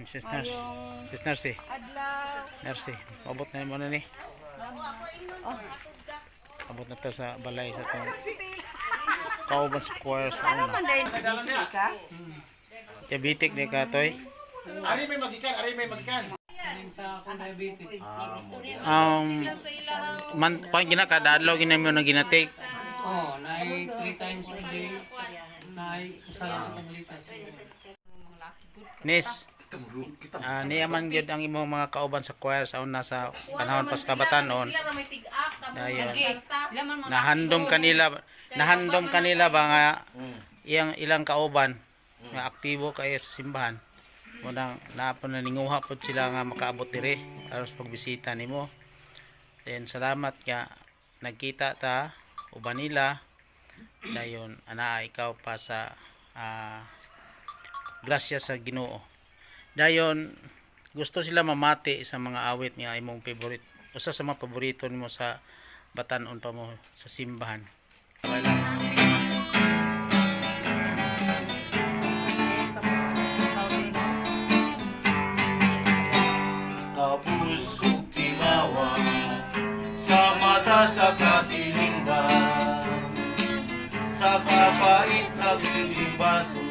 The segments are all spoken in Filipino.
Sis Nurse. Sis Nurse. Adlaw. Nurse. Abot na mo na ni. Oh. Abot na to sa balay sa tong Kauban Square sa Ano una. man dahil ka? Diabetic ni ka toy. Ari may magikan, ari may magikan. Sa akong diabetes. Man pag ginaka adlaw ginamo na ginatik. Oh, nai 3 times a day. Nai usalan akong litas. Nis. Niyaman gyud ang imong mga kauban sa choir sa una sa panahon pas kabatanon. Dayon. Nahandom kanila ba nga ilang kauban nga aktibo kay sa simbahan. Munang naapon na ninguha pod sila nga makaabot diri aros pagbisita nimo. Then salamat nga nagkita ta uban nila. Dayon ana ikaw pa sa grasya sa Ginoo. Dayon gusto sila mamati sa mga awit nga imong favorite. Usa sa mga paborito nimo sa batanon pa mo sa simbahan. Okay lang. Kapusok timawa sa mata sa katilingban, sa kapait na baso,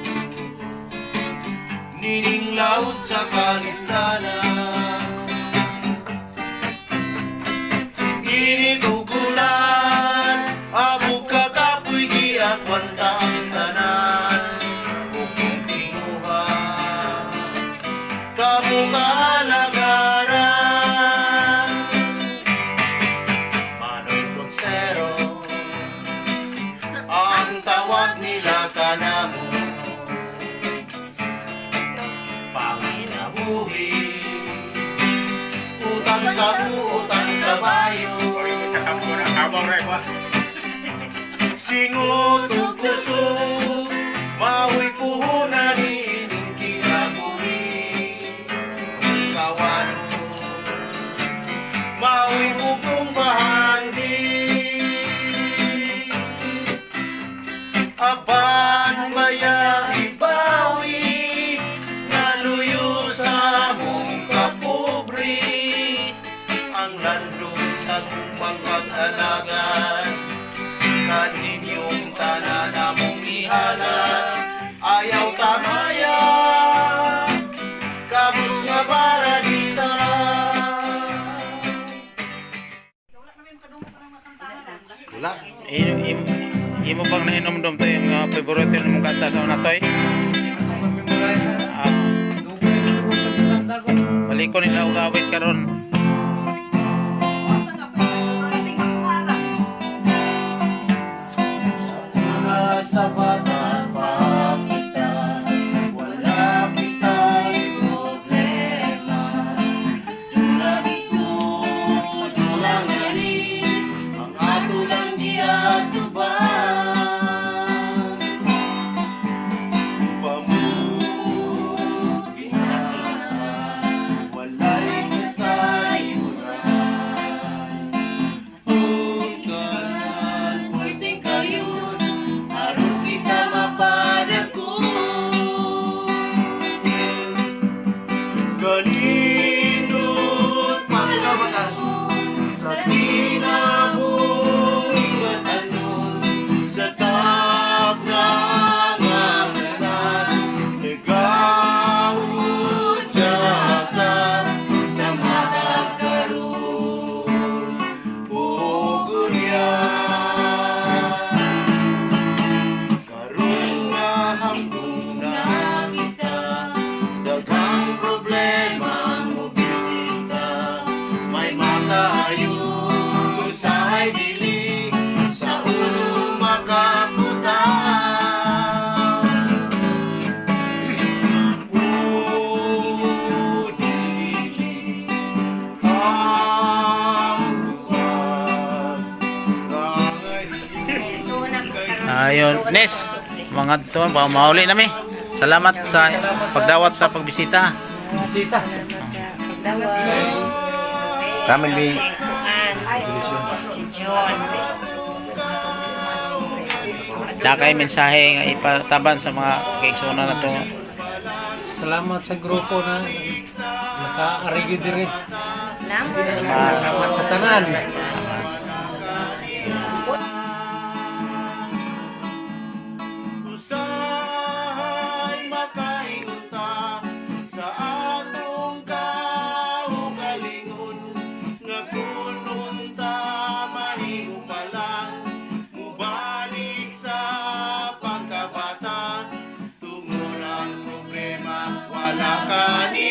nining laut sa kalistanan. Initugulan, abog kakapoy giakwanta ang tanan, bukong tinguhan, kamukalagaran. Manoy Cotsero, ang tawag nila kanamo, panginabuhi, utang sa utang kabayo, singot o puso, mawi puhunan ining kinabuhi, kawano, mawi bukong bahandi, aban maya ibawi, naluyo sa mong kapobre, ang landong sa mga alagan, kaninyong tanan na mong ihalan, ayaw tamaya, kabus nga paradista. Wala. Imo bang nainomdom to yung favorite mo kanta sa una toy? Balik ko nila og awit karon. Sa bata pa kita, wala kita'y problema. Dulang ko, dulang rin, ang ato lang giatuban. Pamuti na, wala'y kasayuran. Huwag pwedeng kayon, aron kita mapadako. Galinot pagkabatan sa tinabong ingatanon, sa tagnanganganan, nagawod ka sa matagkaroon, ugulyan. Karong nga hambong na kita, daghang problema mo bisita, may makaayong usahay dili sa ulo makaputan. Dili ang tuwag rangay. Ayon, Nes. Mga to mauli nami. Salamat sa pagdawat sa pagbisita. Bisita. Ramen di Na kay mensahe nga ipataban sa mga kaigsunan na to Salamat sa grupo na naka-arigyo diri. Salamat sa tanan. Usahay makaingunta sa atong kaugalingon nga kung unta mahimo pa lang mubalik sa pagkabata tungod ang problema wala ka ni